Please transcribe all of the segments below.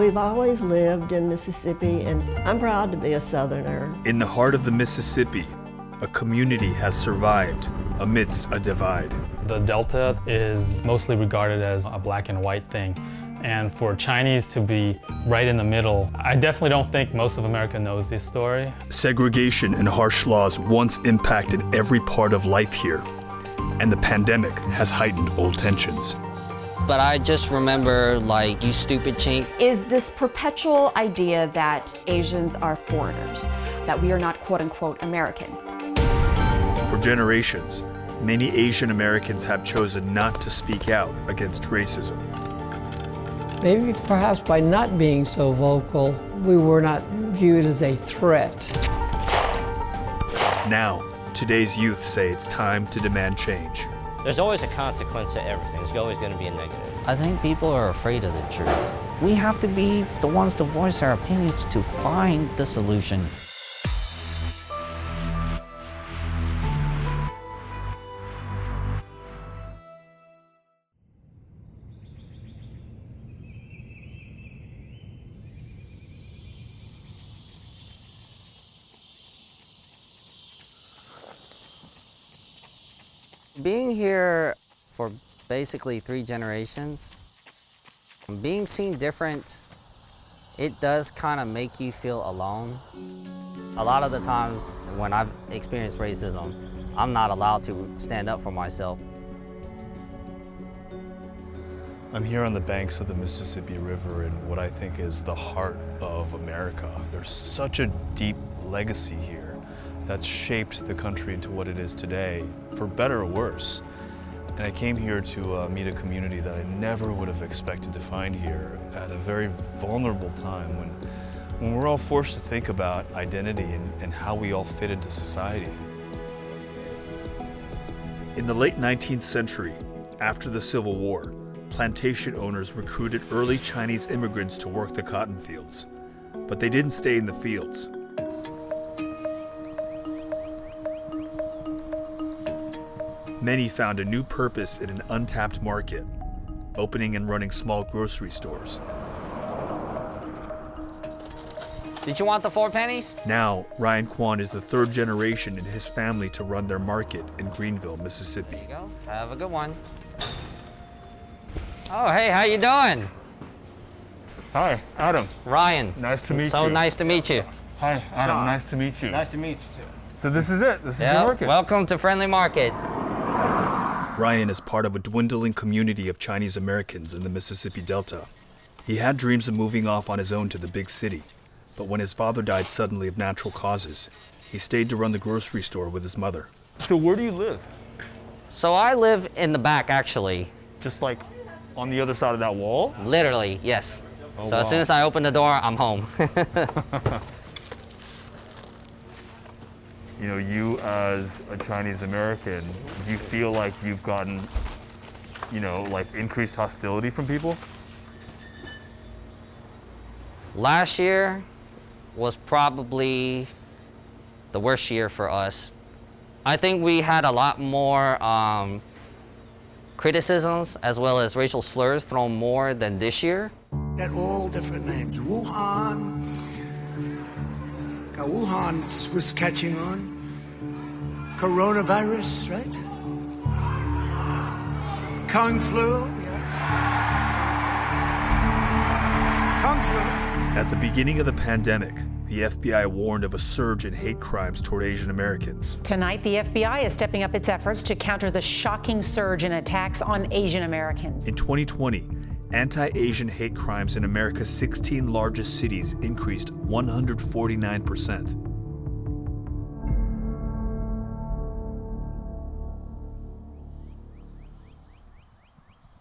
We've always lived in Mississippi, and I'm proud to be a Southerner. In the heart of the Mississippi, a community has survived amidst a divide. The Delta is mostly regarded as a black and white thing. And for Chinese to be right in the middle, I definitely don't think most of America knows this story. Segregation and harsh laws once impacted every part of life here, and the pandemic has heightened old tensions. But I just remember, like, you stupid chink. Is this perpetual idea that Asians are foreigners, that we are not quote-unquote American. For generations, many Asian Americans have chosen not to speak out against racism. Maybe perhaps by not being so vocal, we were not viewed as a threat. Now, today's youth say it's time to demand change. There's always a consequence to everything. There's always going to be a negative. I think people are afraid of the truth. We have to be the ones to voice our opinions to find the solution. Being here for basically 3 generations, being seen different, it does kind of make you feel alone. A lot of the times when I've experienced racism, I'm not allowed to stand up for myself. I'm here on the banks of the Mississippi River in what I think is the heart of America. There's such a deep legacy here that's shaped the country into what it is today, for better or worse. And I came here to meet a community that I never would have expected to find here at a very vulnerable time when we're all forced to think about identity and how we all fit into society. In the late 19th century, after the Civil War, plantation owners recruited early Chinese immigrants to work the cotton fields. But they didn't stay in the fields. Many found a new purpose in an untapped market, opening and running small grocery stores. Did you want the 4 pennies? Now, Ryan Kwan is the 3rd generation in his family to run their market in Greenville, Mississippi. There you go. Have a good one. Oh, hey, how you doing? Hi, Adam. Ryan. Nice to meet you. So nice to meet you. Hi, Adam. Nice to meet you. Nice to meet you, too. So this is it. This is your Yeah, market. welcome to Friendly Market. Ryan is part of a dwindling community of Chinese Americans in the Mississippi Delta. He had dreams of moving off on his own to the big city, but when his father died suddenly of natural causes, he stayed to run the grocery store with his mother. So where do you live? So I live in the back, actually. Just like on the other side of that wall? Literally, yes. Oh, so wow. as soon as I open the door, I'm home. You know, you as a Chinese American, do you feel like you've gotten, you know, like increased hostility from people? Last year was probably the worst year for us. I think we had a lot more criticisms as well as racial slurs thrown more than this year. Got all different names. Wuhan. Wuhan was catching on. Coronavirus, right? Kung flu. Kung flu. At the beginning of the pandemic, the FBI warned of a surge in hate crimes toward Asian Americans. Tonight, the FBI is stepping up its efforts to counter the shocking surge in attacks on Asian Americans. In 2020, anti-Asian hate crimes in America's 16 largest cities increased 149%.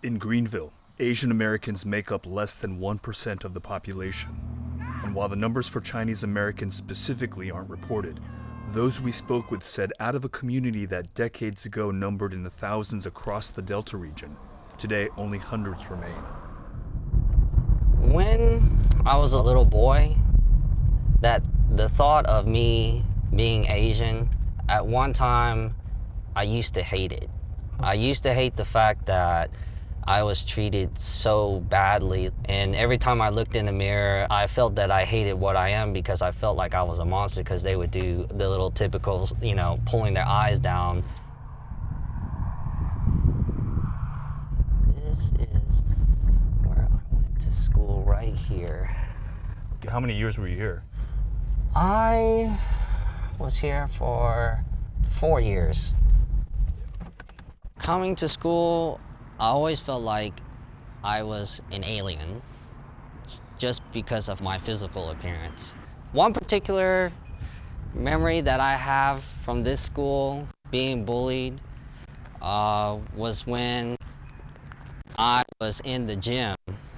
In Greenville, Asian Americans make up less than 1% of the population. And while the numbers for Chinese Americans specifically aren't reported, those we spoke with said out of a community that decades ago numbered in the thousands across the Delta region, today only hundreds remain. When I was a little boy, that the thought of me being Asian, at one time, I used to hate it. I used to hate the fact that I was treated so badly, and every time I looked in the mirror, I felt that I hated what I am because I felt like I was a monster because they would do the little typical, you know, pulling their eyes down. This is where I went to school, right here. How many years were you here? I was here for 4 years. Coming to school, I always felt like I was an alien just because of my physical appearance. One particular memory that I have from this school being bullied was when I was in the gym.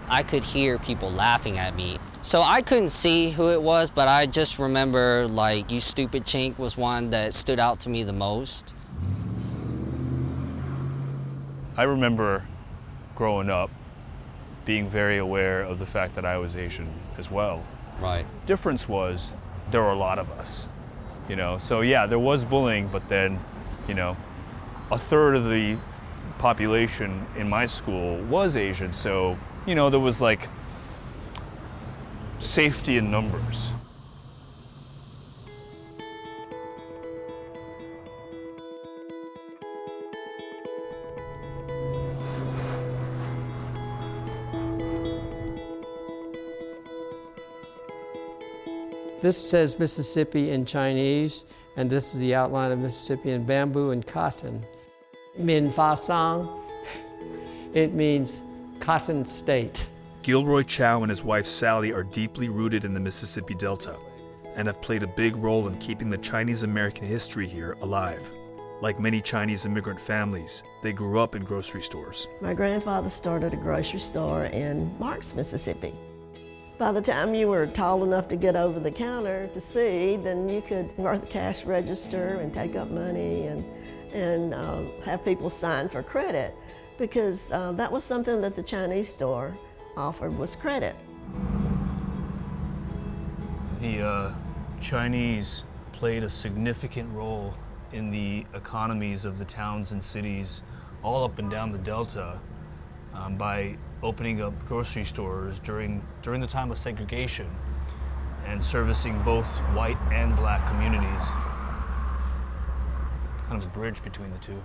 I could hear people laughing at me. So I couldn't see who it was, but I just remember, like, "You stupid chink" was one that stood out to me the most. I remember growing up being very aware of the fact that I was Asian as well. Right. Difference was there were a lot of us, you know. So yeah, there was bullying, but then, you know, a third of the population in my school was Asian. So, you know, there was like safety in numbers. This says Mississippi in Chinese, and this is the outline of Mississippi in bamboo and cotton. Min Fa Sang, it means cotton state. Gilroy Chow and his wife Sally are deeply rooted in the Mississippi Delta and have played a big role in keeping the Chinese American history here alive. Like many Chinese immigrant families, they grew up in grocery stores. My grandfather started a grocery store in Marks, Mississippi. By the time you were tall enough to get over the counter to see, then you could work the cash register and take up money and have people sign for credit, because that was something that the Chinese store offered, was credit. The Chinese played a significant role in the economies of the towns and cities all up and down the Delta by opening up grocery stores during the time of segregation and servicing both white and black communities. Kind of a bridge between the two.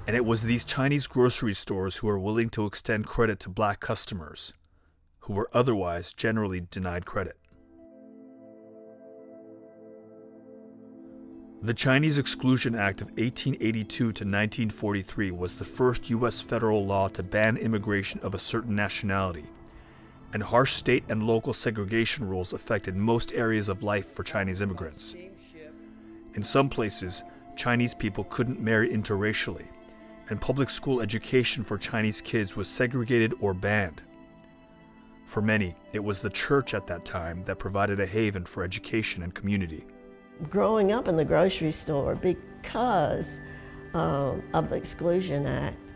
And it was these Chinese grocery stores who were willing to extend credit to black customers, who were otherwise generally denied credit. The Chinese Exclusion Act of 1882 to 1943 was the first U.S. federal law to ban immigration of a certain nationality, and harsh state and local segregation rules affected most areas of life for Chinese immigrants. In some places, Chinese people couldn't marry interracially, and public school education for Chinese kids was segregated or banned. For many, it was the church at that time that provided a haven for education and community. Growing up in the grocery store, because of the Exclusion Act,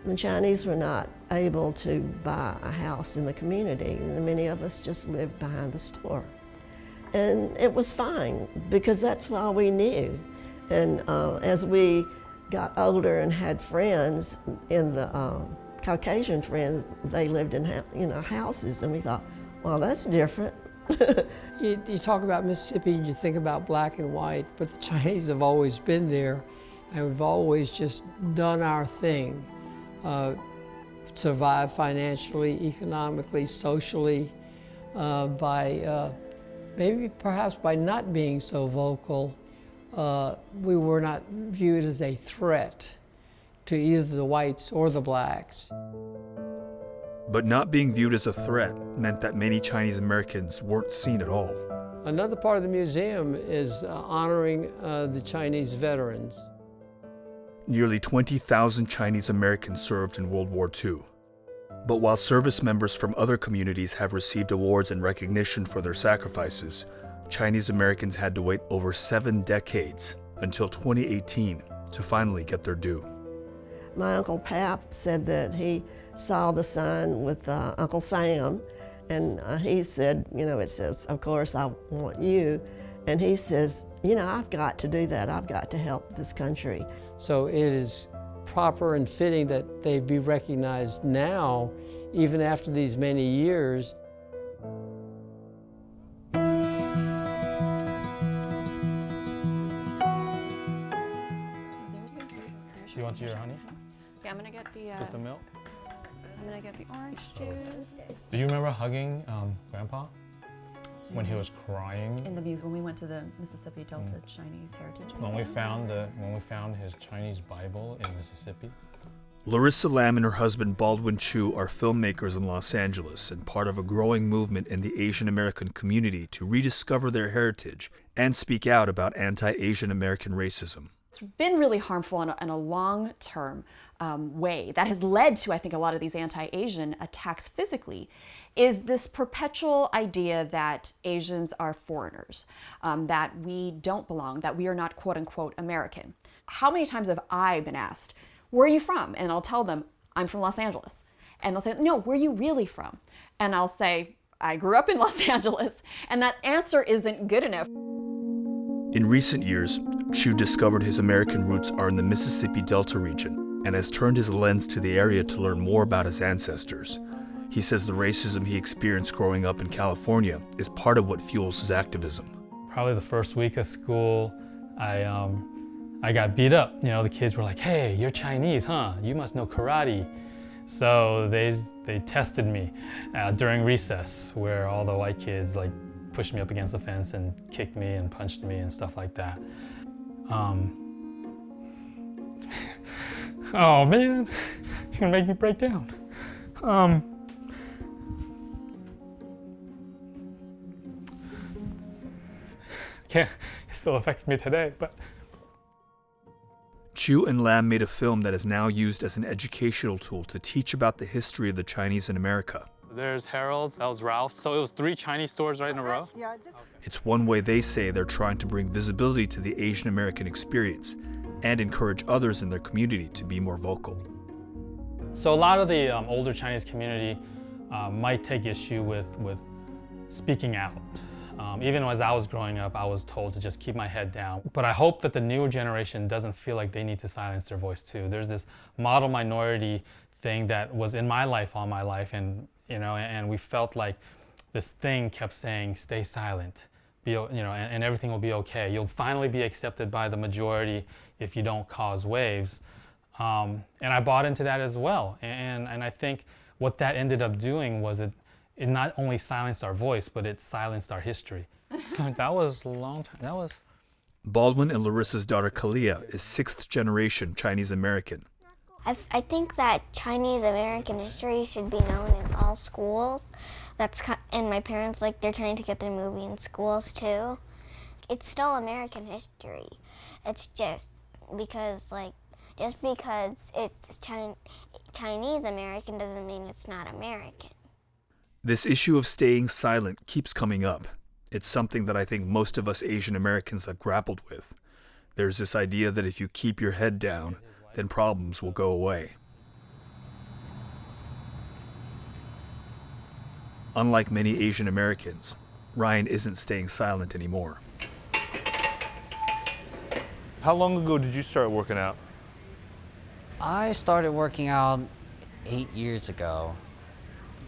the Chinese were not able to buy a house in the community, and many of us just lived behind the store. And it was fine, because that's all we knew. And as we got older and had friends, in the Caucasian friends, they lived in houses, and we thought, well, that's different. You talk about Mississippi and you think about black and white, but the Chinese have always been there, and we've always just done our thing. Survived financially, economically, socially, maybe perhaps by not being so vocal. We were not viewed as a threat to either the whites or the blacks. But not being viewed as a threat meant that many Chinese Americans weren't seen at all. Another part of the museum is honoring the Chinese veterans. Nearly 20,000 Chinese Americans served in World War II. But while service members from other communities have received awards and recognition for their sacrifices, Chinese Americans had to wait over 7 decades until 2018 to finally get their due. My Uncle Pap said that he saw the sign with Uncle Sam, and he said, it says, of course, I want you. And he says, I've got to do that. I've got to help this country. So it is proper and fitting that they be recognized now, even after these many years. You want your honey? Okay, I'm gonna get Get the milk? I'm gonna get the orange juice. Do you remember hugging Grandpa when he was crying? In the museum, when we went to the Mississippi Delta Chinese Heritage Museum. When we found his Chinese Bible in Mississippi. Larissa Lam and her husband Baldwin Chu are filmmakers in Los Angeles and part of a growing movement in the Asian American community to rediscover their heritage and speak out about anti-Asian American racism. It's been really harmful in a long-term way that has led to, I think, a lot of these anti-Asian attacks physically, is this perpetual idea that Asians are foreigners, that we don't belong, that we are not quote-unquote American. How many times have I been asked, where are you from? And I'll tell them, I'm from Los Angeles. And they'll say, no, where are you really from? And I'll say, I grew up in Los Angeles. And that answer isn't good enough. In recent years, Chu discovered his American roots are in the Mississippi Delta region and has turned his lens to the area to learn more about his ancestors. He says the racism he experienced growing up in California is part of what fuels his activism. Probably the first week of school, I got beat up. You know, the kids were like, hey, you're Chinese, huh? You must know karate. So they tested me during recess, where all the white kids like pushed me up against the fence and kicked me and punched me and stuff like that. Oh man, you're gonna make me break down. It still affects me today, but. Chu and Lam made a film that is now used as an educational tool to teach about the history of the Chinese in America. There's Harold's, that was Ralph's. So it was 3 Chinese stores right in a row? Yeah. It's one way they say they're trying to bring visibility to the Asian American experience and encourage others in their community to be more vocal. So a lot of the older Chinese community might take issue with speaking out. Even as I was growing up, I was told to just keep my head down. But I hope that the newer generation doesn't feel like they need to silence their voice too. There's this model minority thing that was in my life all my life, and we felt like this thing kept saying, stay silent, and everything will be okay. You'll finally be accepted by the majority if you don't cause waves. And I bought into that as well. And I think what that ended up doing was it not only silenced our voice, but it silenced our history. That was a long time. Baldwin and Larissa's daughter Kalia is 6th generation Chinese American. I think that Chinese American history should be known in all schools. And my parents, they're trying to get the movie in schools too. It's still American history. It's just because it's Chinese American doesn't mean it's not American. This issue of staying silent keeps coming up. It's something that I think most of us Asian Americans have grappled with. There's this idea that if you keep your head down, then problems will go away. Unlike many Asian Americans, Ryan isn't staying silent anymore. How long ago did you start working out? I started working out 8 years ago,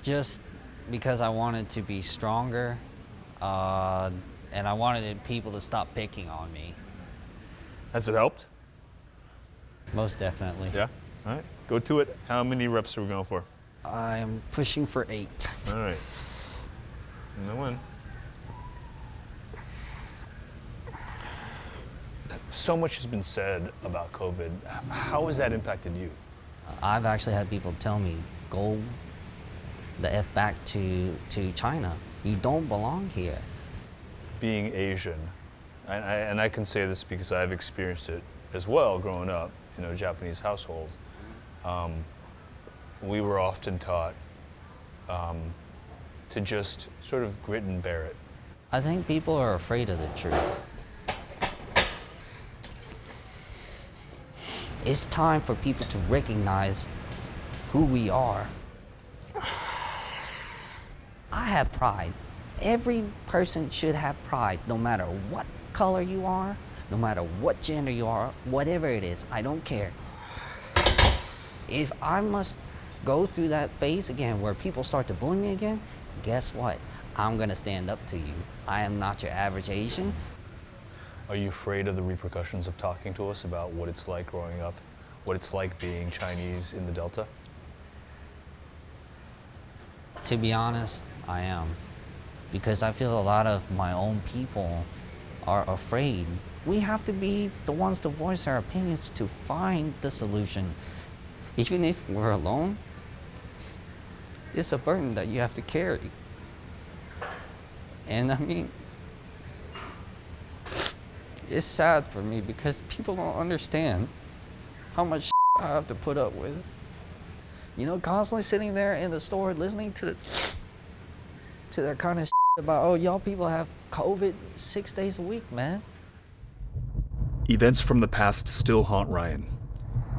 just because I wanted to be stronger, and I wanted people to stop picking on me. Has it helped? Most definitely. Yeah? All right, go to it. How many reps are we going for? I'm pushing for 8. All right. No one. So much has been said about COVID. How has that impacted you? I've actually had people tell me, go the F back to China. You don't belong here. Being Asian, and I can say this because I've experienced it as well growing up in a Japanese household, we were often taught to just sort of grit and bear it. I think people are afraid of the truth. It's time for people to recognize who we are. I have pride. Every person should have pride, no matter what color you are, no matter what gender you are, whatever it is, I don't care. If I must go through that phase again where people start to bully me again, guess what? I'm gonna stand up to you. I am not your average Asian. Are you afraid of the repercussions of talking to us about what it's like growing up, what it's like being Chinese in the Delta? To be honest, I am. Because I feel a lot of my own people are afraid. We have to be the ones to voice our opinions to find the solution. Even if we're alone, it's a burden that you have to carry. And I mean, it's sad for me because people don't understand how much I have to put up with. You know, constantly sitting there in the store listening to that kind of about, oh, y'all people have COVID 6 days a week, man. Events from the past still haunt Ryan.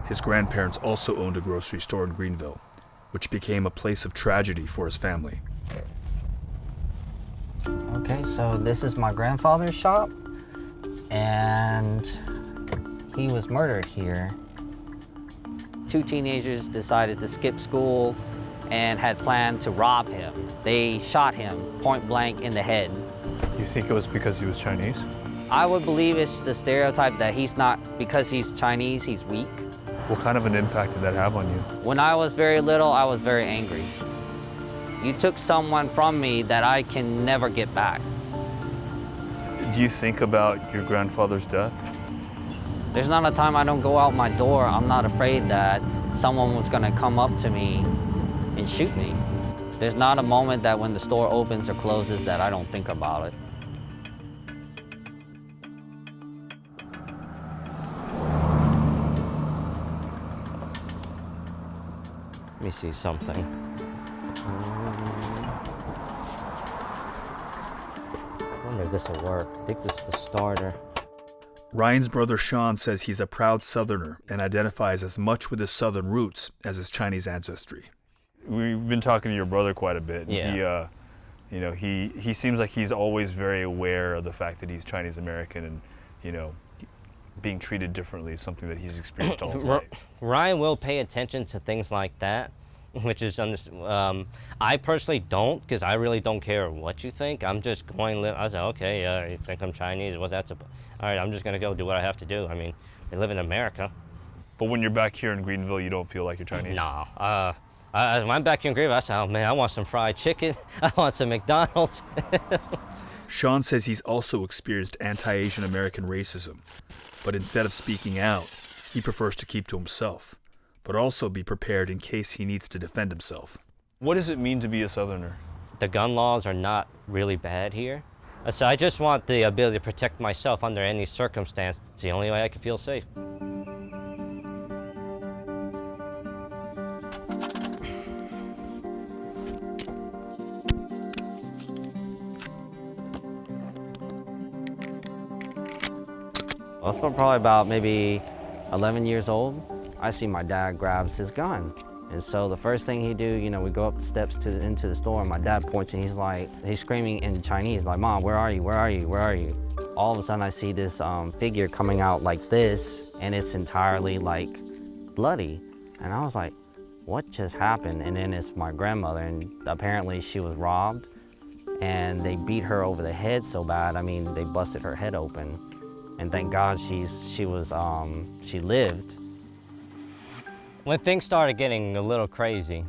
His grandparents also owned a grocery store in Greenville, which became a place of tragedy for his family. Okay, so this is my grandfather's shop, and he was murdered here. 2 teenagers decided to skip school and had planned to rob him. They shot him point blank in the head. You think it was because he was Chinese? I would believe it's the stereotype that he's not, because he's Chinese, he's weak. What kind of an impact did that have on you? When I was very little, I was very angry. You took someone from me that I can never get back. Do you think about your grandfather's death? There's not a time I don't go out my door. I'm not afraid that someone was gonna come up to me and shoot me. There's not a moment that when the store opens or closes that I don't think about it. Let me see something. I wonder if this will work. I think this is the starter. Ryan's brother Sean says he's a proud Southerner and identifies as much with his Southern roots as his Chinese ancestry. We've been talking to your brother quite a bit. Yeah. He seems like he's always very aware of the fact that he's Chinese American and, being treated differently is something that he's experienced all his life. Ryan will pay attention to things like that, which is I personally don't, because I really don't care what you think. I'm just going. I say, okay, you think I'm Chinese? What's that supposed? All right, I'm just gonna go do what I have to do. I mean, I live in America. But when you're back here in Greenville, you don't feel like you're Chinese? No. When I'm back in Greenville, I say, oh man, I want some fried chicken. I want some McDonald's. Sean says he's also experienced anti-Asian American racism, but instead of speaking out, he prefers to keep to himself, but also be prepared in case he needs to defend himself. What does it mean to be a Southerner? The gun laws are not really bad here. So I just want the ability to protect myself under any circumstance. It's the only way I can feel safe. I was probably about maybe 11 years old. I see my dad grabs his gun. And so the first thing he do, we go up the steps into the store and my dad points and he's screaming in Chinese, like, Mom, where are you, where are you, where are you? All of a sudden I see this figure coming out like this and it's entirely like bloody. And I was like, what just happened? And then it's my grandmother and apparently she was robbed and they beat her over the head so bad, they busted her head open. And thank God she lived. When things started getting a little crazy,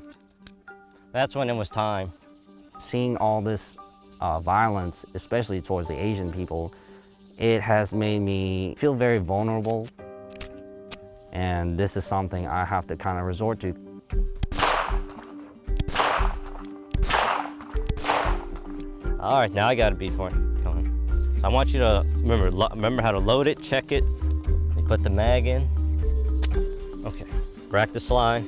that's when it was time. Seeing all this violence, especially towards the Asian people, it has made me feel very vulnerable. And this is something I have to kind of resort to. All right, now I got a beat for it. Come on. I want you to remember how to load it, check it. You put the mag in. Okay, rack the slide.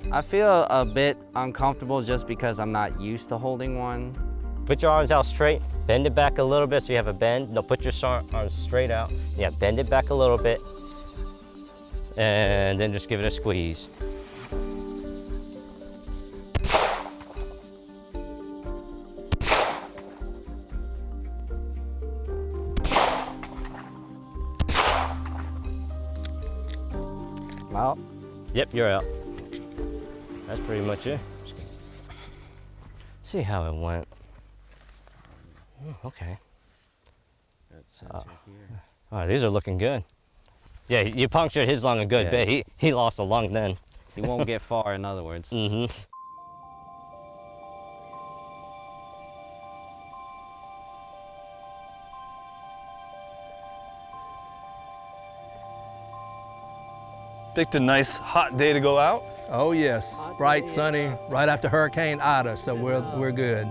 I feel a bit uncomfortable just because I'm not used to holding one. Put your arms out straight, bend it back a little bit so you have a bend. No, put your arms straight out. Yeah, bend it back a little bit. And then just give it a squeeze. You're out. That's pretty much it. See how it went. Okay. That's All right, these are looking good. Yeah, you punctured his lung a good bit. He lost a lung then. He won't get far, in other words. Mm-hmm. Picked a nice hot day to go out. Oh yes, bright, sunny, right after Hurricane Ida, so we're good.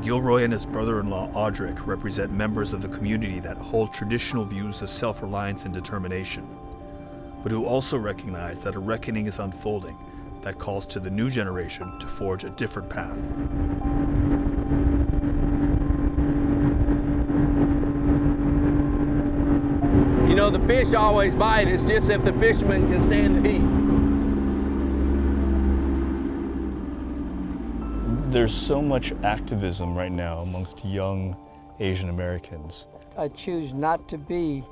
Gilroy and his brother-in-law Audric represent members of the community that hold traditional views of self-reliance and determination, but who also recognize that a reckoning is unfolding that calls to the new generation to forge a different path. You know, the fish always bite, it's just if the fishermen can stand the heat. There's so much activism right now amongst young Asian Americans. I choose not to be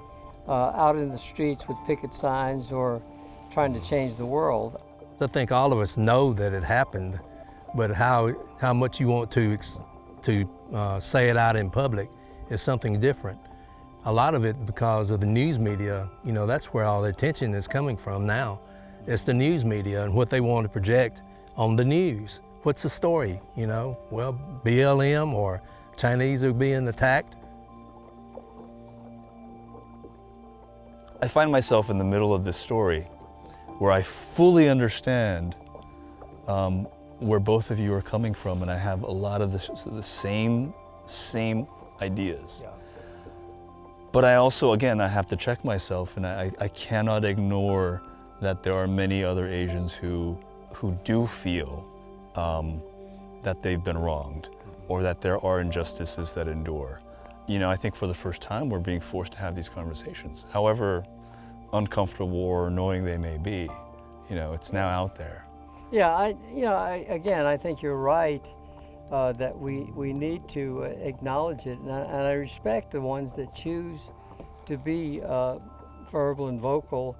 out in the streets with picket signs or trying to change the world. I think all of us know that it happened, but how much you want to say it out in public is something different. A lot of it because of the news media, you know, that's where all the attention is coming from now. It's the news media and what they want to project on the news. What's the story, you know? Well, BLM or Chinese are being attacked. I find myself in the middle of this story where I fully understand where both of you are coming from, and I have a lot of the same ideas. Yeah. But I also, again, I have to check myself, and I cannot ignore that there are many other Asians who do feel that they've been wronged, or that there are injustices that endure. You know, I think for the first time we're being forced to have these conversations, however uncomfortable or annoying they may be. You know, it's now out there. Yeah, I think you're right that we need to acknowledge it, and I respect the ones that choose to be verbal and vocal.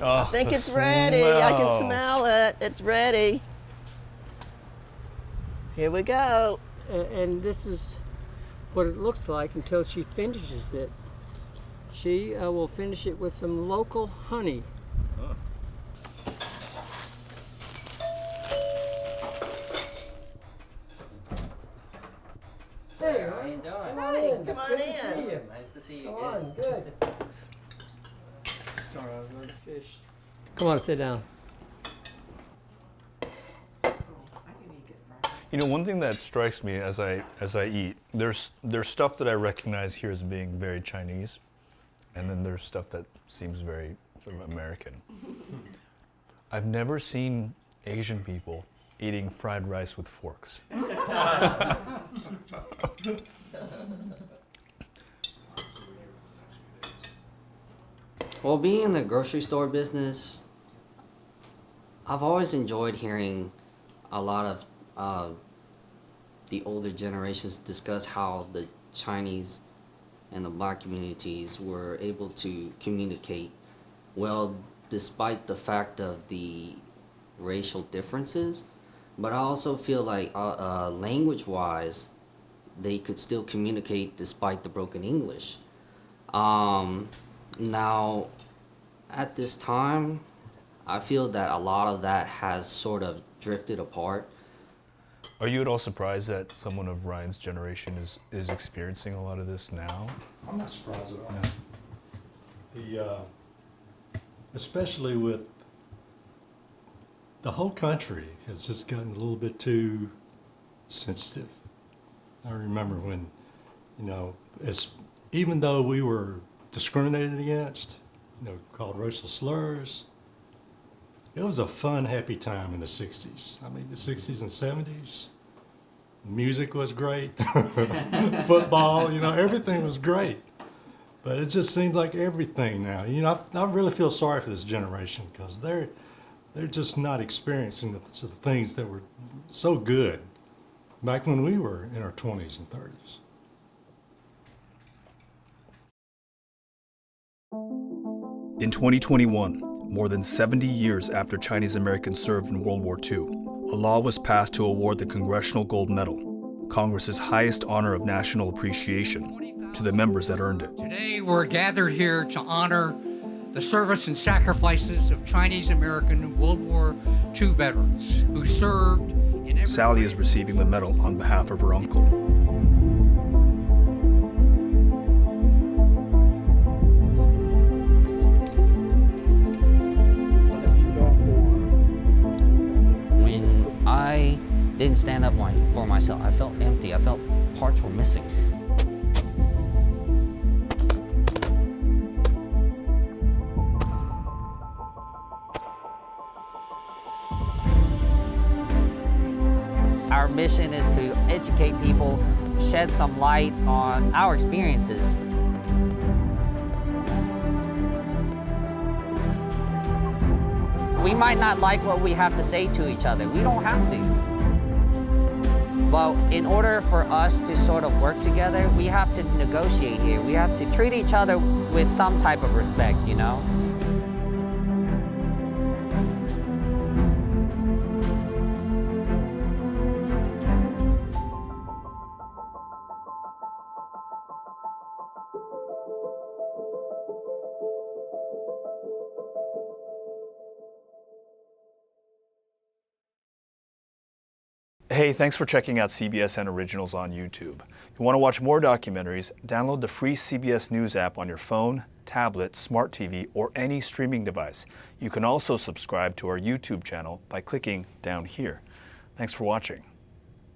I think it's ready. I can smell it. It's ready. Here we go. And this is what it looks like until she finishes it. She will finish it with some local honey. Huh. Hey, how you doing? Come on in. Come on Good in. to see you. Nice to see you Come again. on, good. Start out with the fish. Come on, sit down. You know, one thing that strikes me as I eat, there's stuff that I recognize here as being very Chinese, and then there's stuff that seems very sort of American. I've never seen Asian people eating fried rice with forks. Well, being in the grocery store business, I've always enjoyed hearing a lot of the older generations discuss how the Chinese and the black communities were able to communicate well despite the fact of the racial differences. But I also feel like language-wise, they could still communicate despite the broken English. Now, at this time, I feel that a lot of that has sort of drifted apart. Are you at all surprised that someone of Ryan's generation is experiencing a lot of this now? I'm not surprised at all. Especially with the whole country has just gotten a little bit too sensitive. I remember when, you know, even though we were discriminated against, you know, called racial slurs, it was a fun, happy time in the 60s. I mean, the 60s and 70s. Music was great. Football, you know, everything was great. But it just seems like everything now. You know, I really feel sorry for this generation because they're just not experiencing the things that were so good back when we were in our 20s and 30s. In 2021, more than 70 years after Chinese Americans served in World War II, a law was passed to award the Congressional Gold Medal, Congress's highest honor of national appreciation, to the members that earned it. Today we're gathered here to honor the service and sacrifices of Chinese American World War II veterans who served in every... Sally is receiving the medal on behalf of her uncle. When I didn't stand up for myself, I felt empty. I felt parts were missing. Our mission is to educate people, shed some light on our experiences. We might not like what we have to say to each other. We don't have to. But in order for us to sort of work together, we have to negotiate here. We have to treat each other with some type of respect, you know? Hey, thanks for checking out CBSN Originals on YouTube. If you want to watch more documentaries, download the free CBS News app on your phone, tablet, smart TV, or any streaming device. You can also subscribe to our YouTube channel by clicking down here. Thanks for watching.